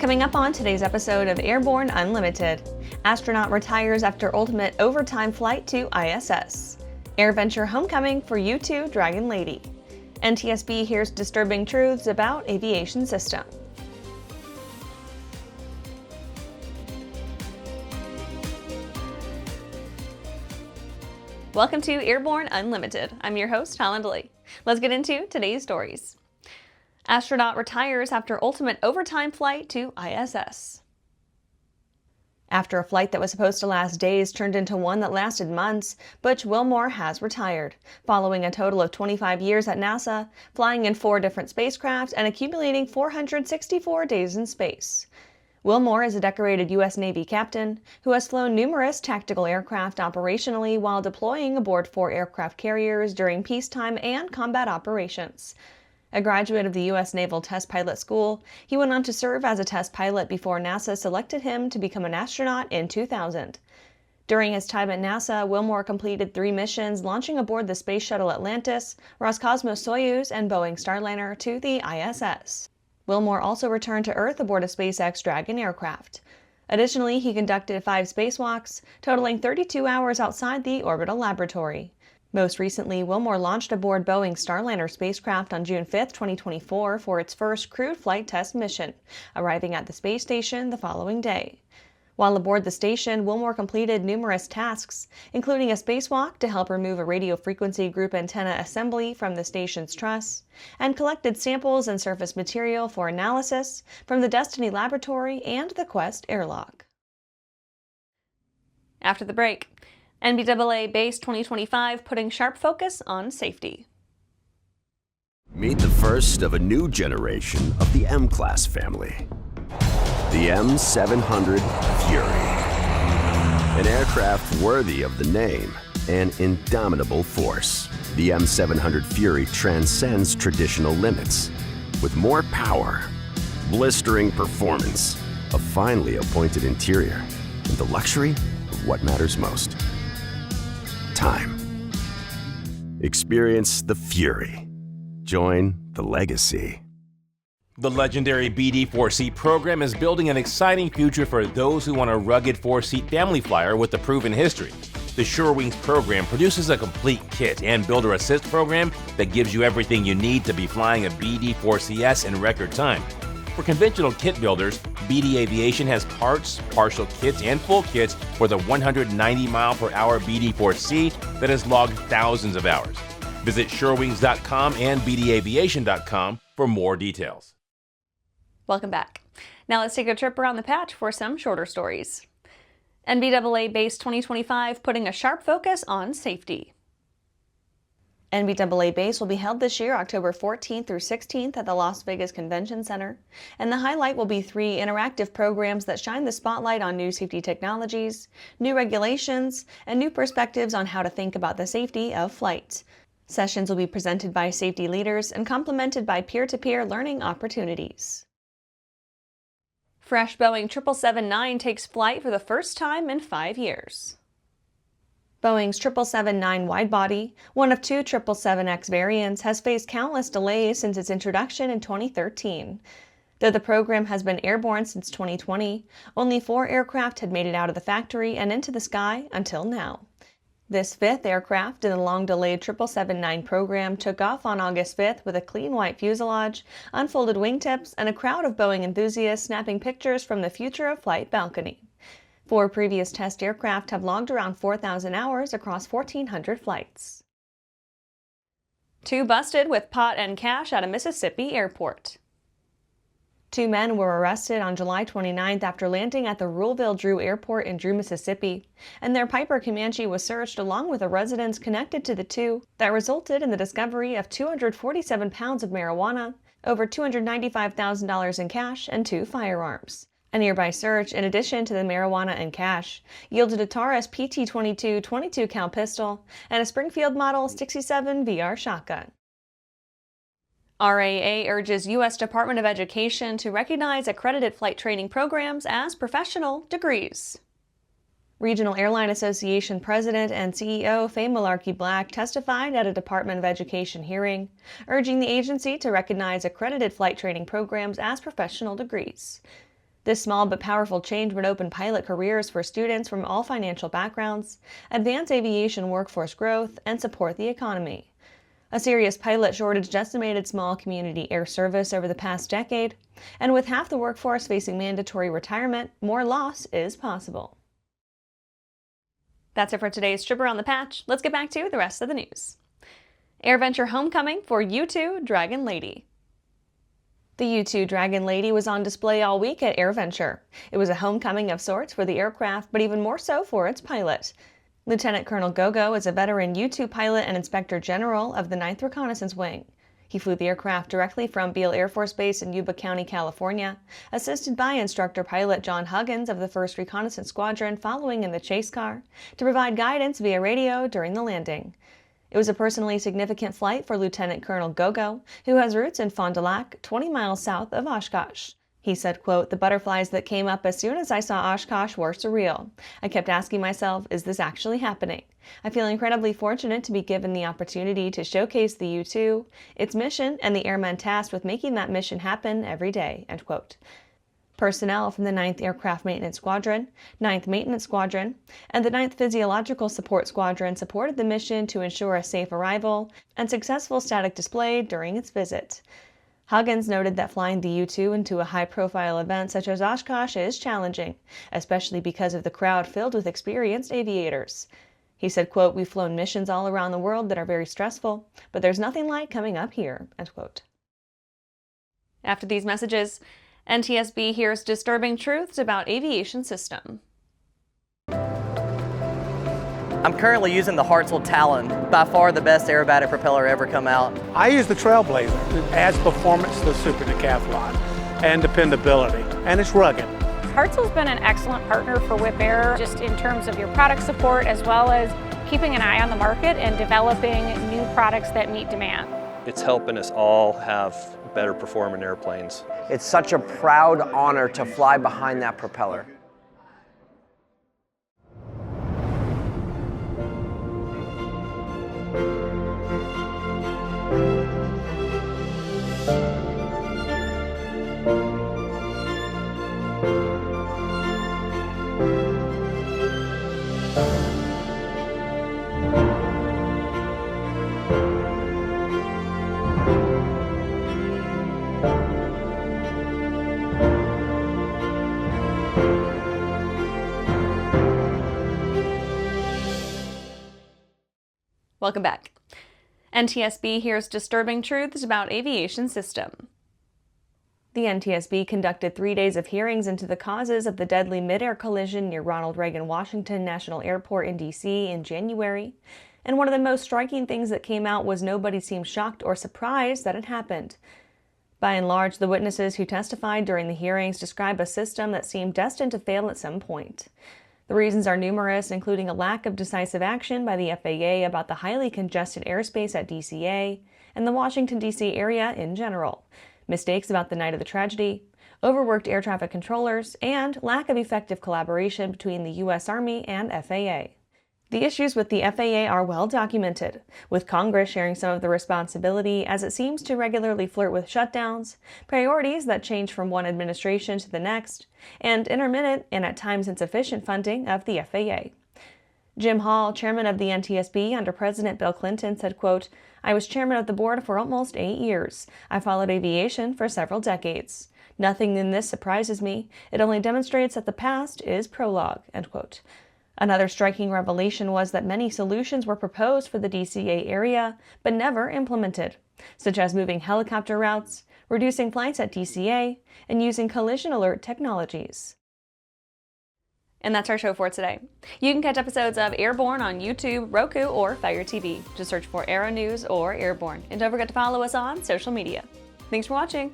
Coming up on today's episode of Airborne-Unlimited, astronaut retires after ultimate overtime flight to ISS. AirVenture homecoming for U-2 Dragon Lady. NTSB hears disturbing truths about aviation system. Welcome to Airborne Unlimited. I'm your host, Ronald. Let's get into today's stories. Astronaut retires after ultimate overtime flight to ISS. After a flight that was supposed to last days turned into one that lasted months, Butch Wilmore has retired, following a total of 25 years at NASA, flying in 4 different spacecraft and accumulating 464 days in space. Wilmore is a decorated U.S. Navy captain who has flown numerous tactical aircraft operationally while deploying aboard 4 aircraft carriers during peacetime and combat operations. A graduate of the U.S. Naval Test Pilot School, he went on to serve as a test pilot before NASA selected him to become an astronaut in 2000. During his time at NASA, Wilmore completed 3 missions launching aboard the space shuttle Atlantis, Roscosmos Soyuz, and Boeing Starliner to the ISS. Wilmore also returned to Earth aboard a SpaceX Dragon aircraft. Additionally, he conducted 5 spacewalks, totaling 32 hours outside the orbital laboratory. Most recently, Wilmore launched aboard Boeing Starliner spacecraft on June 5, 2024 for its first crewed flight test mission, arriving at the space station the following day. While aboard the station, Wilmore completed numerous tasks, including a spacewalk to help remove a radio frequency group antenna assembly from the station's truss, and collected samples and surface material for analysis from the Destiny Laboratory and the Quest airlock. After the break, NBAA Base 2025 putting sharp focus on safety. Meet the first of a new generation of the M-Class family. The M700 Fury. An aircraft worthy of the name, an indomitable force. The M700 Fury transcends traditional limits. With more power, blistering performance, a finely appointed interior, and the luxury of what matters most. Time. Experience the Fury. Join the legacy. The legendary BD-4C program is building an exciting future for those who want a rugged 4-seat family flyer with a proven history. The SureWings program produces a complete kit and builder assist program that gives you everything you need to be flying a BD-4CS in record time. For conventional kit builders, BD Aviation has parts, partial kits, and full kits for the 190-mile-per-hour BD-4C that has logged thousands of hours. Visit surewings.com and bdaviation.com for more details. Welcome back. Now let's take a trip around the patch for some shorter stories. NBAA Base 2025 putting a sharp focus on safety. NBAA Base will be held this year, October 14th through 16th at the Las Vegas Convention Center, and the highlight will be 3 interactive programs that shine the spotlight on new safety technologies, new regulations, and new perspectives on how to think about the safety of flight. Sessions will be presented by safety leaders and complemented by peer-to-peer learning opportunities. Fresh Boeing 777-9 takes flight for the first time in 5 years. Boeing's 777-9 widebody, one of 2 777X variants, has faced countless delays since its introduction in 2013. Though the program has been airborne since 2020, only 4 aircraft had made it out of the factory and into the sky until now. This 5th aircraft in the long-delayed 777-9 program took off on August 5th with a clean white fuselage, unfolded wingtips, and a crowd of Boeing enthusiasts snapping pictures from the Future of Flight balcony. 4 previous test aircraft have logged around 4,000 hours across 1,400 flights. 2 busted with pot and cash at a Mississippi airport. 2 men were arrested on July 29th after landing at the Ruleville-Drew Airport in Drew, Mississippi, and their Piper-Comnche was searched along with a residence connected to the 2 that resulted in the discovery of 247 pounds of marijuana, over $295,000 in cash, and 2 firearms. A nearby search, in addition to the marijuana and cash, yielded a Taurus PT-22 22-cal pistol and a Springfield Model 67 VR shotgun. RAA urges U.S. Department of Education to recognize accredited flight training programs as professional degrees. Regional Airline Association President and CEO Faye Malarkey Black testified at a Department of Education hearing, urging the agency to recognize accredited flight training programs as professional degrees. This small but powerful change would open pilot careers for students from all financial backgrounds, advance aviation workforce growth, and support the economy. A serious pilot shortage decimated small community air service over the past decade, and with half the workforce facing mandatory retirement, more loss is possible. That's it for today's Trip Around the Patch. Let's get back to the rest of the news. AirVenture homecoming for U-2 Dragon Lady. The U-2 Dragon Lady was on display all week at AirVenture. It was a homecoming of sorts for the aircraft, but even more so for its pilot. Lieutenant Colonel GOGO is a veteran U-2 pilot and Inspector General of the 9th Reconnaissance Wing. He flew the aircraft directly from Beale Air Force Base in Yuba County, California, assisted by instructor pilot John Huggins of the 1st Reconnaissance Squadron following in the chase car, to provide guidance via radio during the landing. It was a personally significant flight for Lieutenant Colonel GOGO, who has roots in Fond du Lac, 20 miles south of Oshkosh. He said, quote, "The butterflies that came up as soon as I saw Oshkosh were surreal. I kept asking myself, is this actually happening? I feel incredibly fortunate to be given the opportunity to showcase the U-2, its mission, and the airmen tasked with making that mission happen every day," end quote. Personnel from the 9th Aircraft Maintenance Squadron, 9th Maintenance Squadron, and the 9th Physiological Support Squadron supported the mission to ensure a safe arrival and successful static display during its visit. Huggins noted that flying the U-2 into a high-profile event such as Oshkosh is challenging, especially because of the crowd filled with experienced aviators. He said, quote, "We've flown missions all around the world that are very stressful, but there's nothing like coming up here," end quote. After these messages, NTSB hears disturbing truths about aviation system. I'm currently using the Hartzel Talon, by far the best aerobatic propeller ever come out. I use the Trailblazer. It adds performance to the Super Decathlon and dependability, and it's rugged. Hartzel's been an excellent partner for Whip Air, just in terms of your product support as well as keeping an eye on the market and developing new products that meet demand. It's helping us all have better performing airplanes. It's such a proud honor to fly behind that propeller. Welcome back. NTSB hears disturbing truths about aviation system. The NTSB conducted 3 days of hearings into the causes of the deadly mid-air collision near Ronald Reagan Washington National Airport in D.C. in January, and one of the most striking things that came out was nobody seemed shocked or surprised that it happened. By and large, the witnesses who testified during the hearings describe a system that seemed destined to fail at some point. The reasons are numerous, including a lack of decisive action by the FAA about the highly congested airspace at DCA and the Washington, D.C. area in general, mistakes about the night of the tragedy, overworked air traffic controllers, and lack of effective collaboration between the U.S. Army and FAA. The issues with the FAA are well documented, with Congress sharing some of the responsibility as it seems to regularly flirt with shutdowns, priorities that change from one administration to the next, and intermittent and at times insufficient funding of the FAA. Jim Hall, chairman of the NTSB under President Bill Clinton, said, quote, "I was chairman of the board for almost 8 years. I followed aviation for several decades. Nothing in this surprises me. It only demonstrates that the past is prologue," end quote. Another striking revelation was that many solutions were proposed for the DCA area, but never implemented, such as moving helicopter routes, reducing flights at DCA, and using collision alert technologies. And that's our show for today. You can catch episodes of Airborne on YouTube, Roku, or Fire TV. Just search for Aero-News or Airborne. And don't forget to follow us on social media. Thanks for watching.